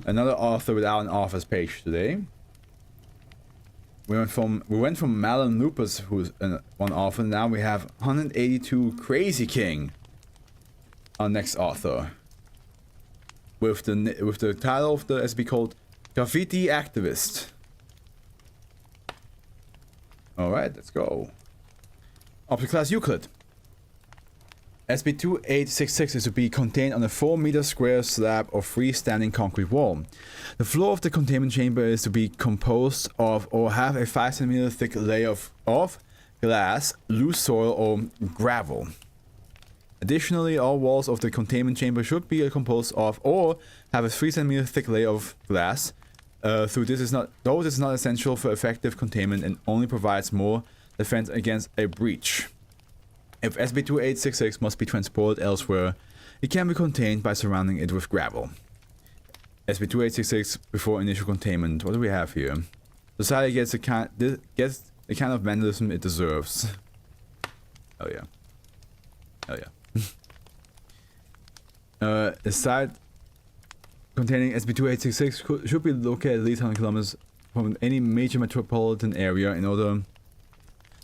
Another author without an author's page today. We went from Malin Lupus, who's one author. Now we have 182 Crazy King, our next author. With the title of the SCP called Graffiti Activist. Alright, let's go. Object Class Euclid. SCP-2866 is to be contained on a 4-meter square slab of freestanding concrete wall. The floor of the containment chamber is to be composed of or have a 5 cm thick layer of glass, loose soil, or gravel. Additionally, all walls of the containment chamber should be composed of or have a 3 cm thick layer of glass. Though this is not essential for effective containment and only provides more defense against a breach. If SCP-2866 must be transported elsewhere, it can be contained by surrounding it with gravel. SCP-2866 before initial containment. What do we have here? Society gets the kind of vandalism it deserves. Oh yeah. Oh yeah. A site containing SCP-2866 should be located at least 100 kilometers from any major metropolitan area in order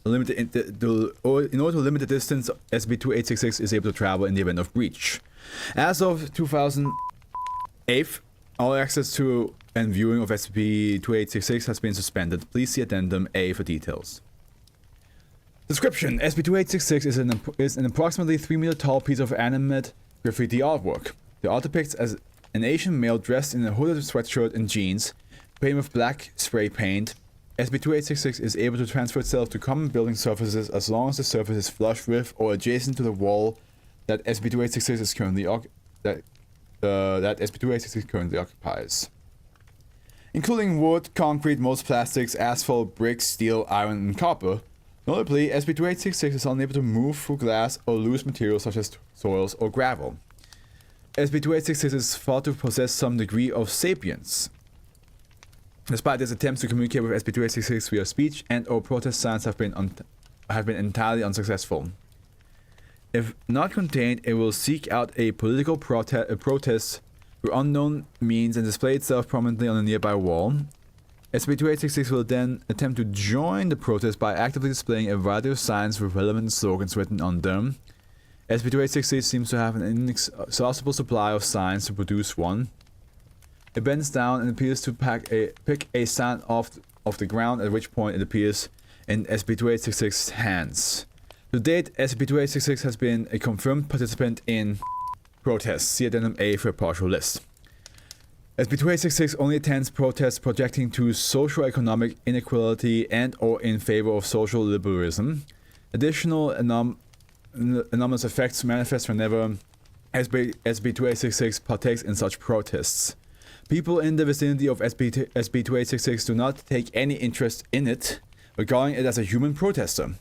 to limit the distance SCP-2866 is able to travel in the event of breach. As of 2008, all access to and viewing of SCP-2866 has been suspended. Please see Addendum A for details. Description: SCP-2866 is an approximately 3 meter tall piece of animate graffiti artwork. The art depicts as an Asian male dressed in a hooded sweatshirt and jeans, painted with black spray paint. SCP-2866 is able to transfer itself to common building surfaces as long as the surface is flush with or adjacent to the wall that SCP-2866 is currently occupies, including wood, concrete, most plastics, asphalt, bricks, steel, iron, and copper. Notably, SCP-2866 is unable to move through glass or loose materials such as soils or gravel. SCP-2866 is thought to possess some degree of sapience. Despite its attempts to communicate with SCP-2866 via speech and/or protest signs have been entirely unsuccessful. If not contained, it will seek out a political protest through unknown means and display itself prominently on a nearby wall. SCP-2866 will then attempt to join the protest by actively displaying a variety of signs with relevant slogans written on them. SCP-2866 seems to have an inexhaustible supply of signs to produce one. It bends down and appears to pick a sign off the ground, at which point it appears in SCP-2866's hands. To date, SCP-2866 has been a confirmed participant in protests. See Addendum A for a partial list. SCP-2866 only attends protests projecting to socio-economic inequality and/or in favor of social liberalism. Additional anomalous effects manifest whenever SCP-2866 partakes in such protests. People in the vicinity of SCP-2866 do not take any interest in it, regarding it as a human protester.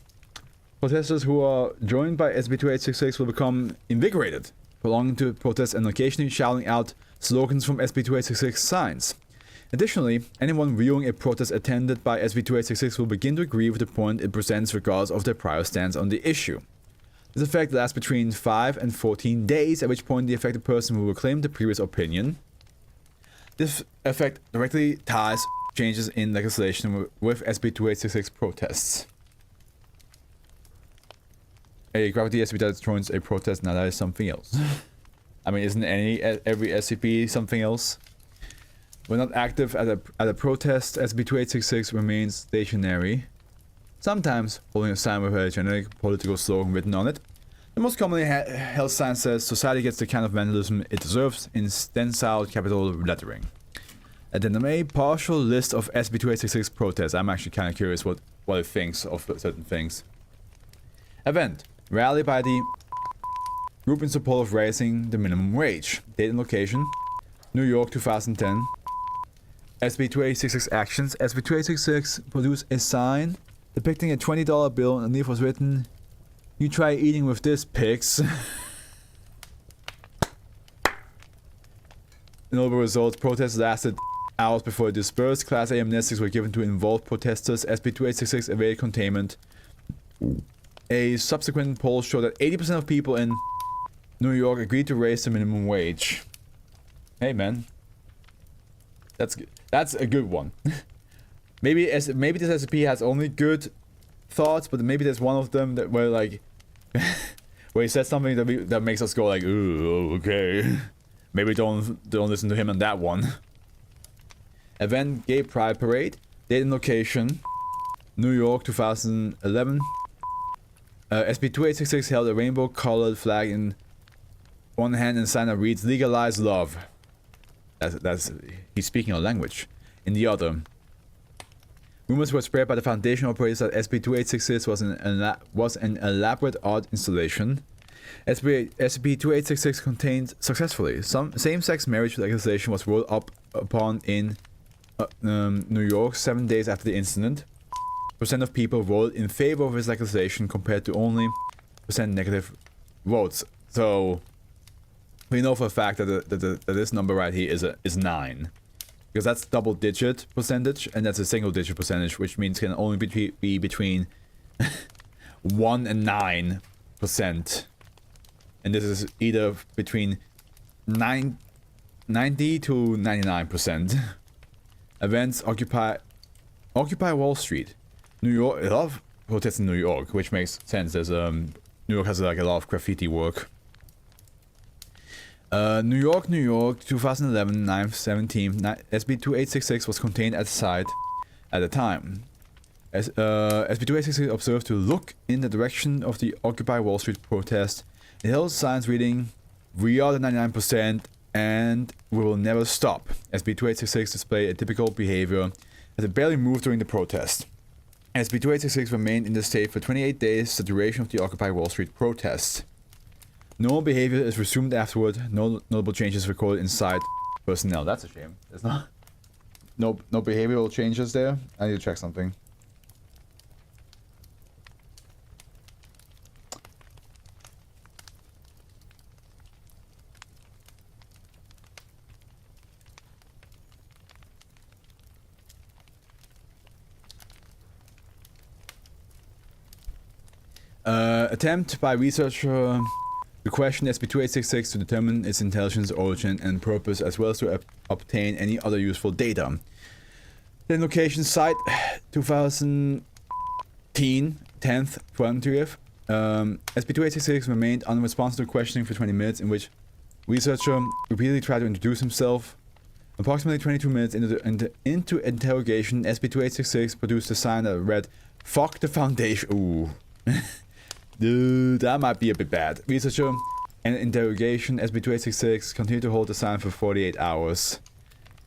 Protesters who are joined by SCP-2866 will become invigorated, prolonging to protest and occasionally shouting out slogans from SCP-2866 signs. Additionally, anyone viewing a protest attended by SCP-2866 will begin to agree with the point it presents regardless of their prior stance on the issue. This effect lasts between 5 and 14 days, at which point the affected person will reclaim the previous opinion. This effect directly ties changes in legislation with SCP-2866 protests. A gravity SCP that joins a protest, now that is something else. I mean, isn't every SCP something else? When not active at a protest, SCP-2866 remains stationary, sometimes holding a sign with a generic political slogan written on it. The most commonly held sign says, "Society gets the kind of vandalism it deserves," in stenciled capital lettering. Addendum A, partial list of SCP-2866 protests. I'm actually kind of curious what it thinks of certain things. Event: rally by the group in support of raising the minimum wage. Date and location: New York, 2010. SCP-2866 actions: SCP-2866 produced a sign depicting a $20 bill, and underneath was written, "You try eating with this, pigs." Notable results: protests lasted hours before it dispersed. Class A amnestics were given to involved protesters. SCP-2866 evaded containment. A subsequent poll showed that 80% of people in New York agreed to raise the minimum wage. Hey man. That's a good one. maybe this SCP has only good thoughts, but maybe there's one of them that where like where he said something that makes us go like, ooh, okay. Maybe don't listen to him on that one. Event: Gay Pride Parade. Date and location: New York, 2011. SCP-2866 held a rainbow-colored flag in one hand and sign that reads "Legalize Love." That's he's speaking a language. In the other, rumors were spread by the Foundation operators that SCP-2866 was an elaborate art installation. SCP-2866 contained successfully. Some same-sex marriage legislation was rolled up upon in New York 7 days after the incident. Percent of people voted in favor of this legislation compared to only percent negative votes. So we know for a fact that this number right here is 9, because that's double-digit percentage and that's a single-digit percentage, which means it can only be between 1 and 9%. And this is either between 90 to 99%. Events: Occupy Wall Street. New York, a lot of protests in New York, which makes sense as New York has like a lot of graffiti work. New York, 2011, 9/17. SCP-2866 was contained at the site at the time. SCP-2866 observed to look in the direction of the Occupy Wall Street protest. It held signs reading, "We are the 99% and we will never stop." SCP-2866 displayed a typical behavior as it barely moved during the protest. SCP-2866 remained in the state for 28 days, the duration of the Occupy Wall Street protest. Normal behavior is resumed afterward. No notable changes recorded inside personnel. That's a shame. There's no behavioral changes there. I need to check something. Attempt by researcher to question SCP-2866 to determine its intelligence, origin, and purpose, as well as to obtain any other useful data. Then location: site 2010, 10th, 20th. SCP-2866 remained unresponsive to questioning for 20 minutes, in which researcher repeatedly tried to introduce himself. Approximately 22 minutes into interrogation, SCP-2866 produced a sign that read, "Fuck the Foundation." Ooh. Dude, that might be a bit bad. Researcher and interrogation. SCP-2866 continued to hold the sign for 48 hours.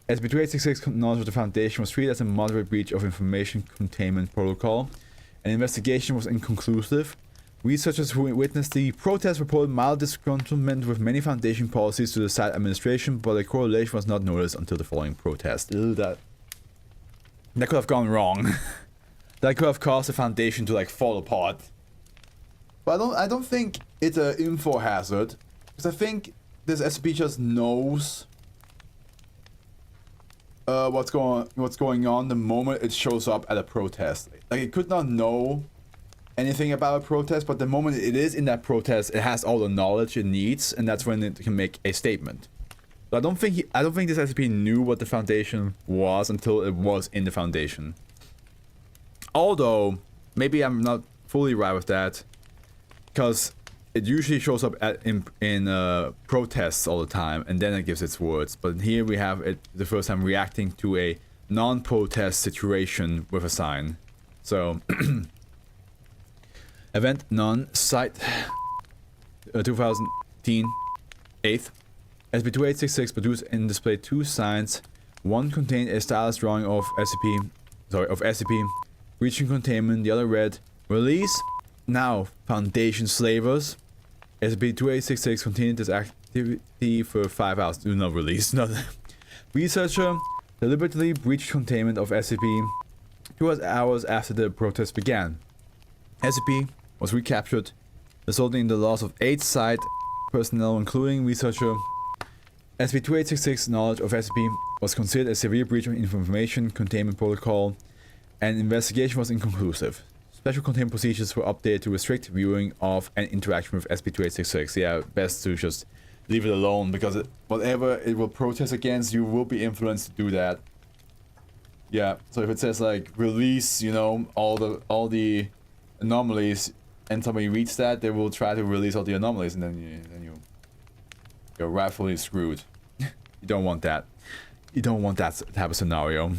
SCP-2866 knowledge of the Foundation was treated as a moderate breach of information containment protocol. An investigation was inconclusive. Researchers who witnessed the protest reported mild disgruntlement with many Foundation policies to the site administration, but a correlation was not noticed until the following protest. Ew, that could have gone wrong. That could have caused the Foundation to like fall apart. But I don't think it's an info hazard, because I think this SCP just knows what's going on the moment it shows up at a protest. Like, it could not know anything about a protest, but the moment it is in that protest, it has all the knowledge it needs, and that's when it can make a statement. So I don't think this SCP knew what the Foundation was until it was in the Foundation. Although maybe I'm not fully right with that, because it usually shows up in protests all the time, and then it gives its words. But here we have it the first time reacting to a non-protest situation with a sign. So event none, site 2010, 8th. SCP-2866 produced and displayed 2 signs. One contained a stylus drawing of SCP reaching containment. The other read, "Release now, Foundation slavers." SCP-2866 continued this activity for 5 hours. Do not release. Researcher deliberately breached containment of SCP 2 hours after the protest began. SCP was recaptured, resulting in the loss of 8 site personnel, including researcher. SCP-2866 knowledge of SCP was considered a severe breach of information containment protocol, and investigation was inconclusive. Special containment procedures were updated to restrict viewing of and interaction with SCP-2866. Yeah, best to just leave it alone, because whatever it will protest against, you will be influenced to do that. Yeah, so if it says like release, you know, all the anomalies, and somebody reads that, they will try to release all the anomalies, and then you're rightfully screwed. You don't want that. You don't want that type of scenario.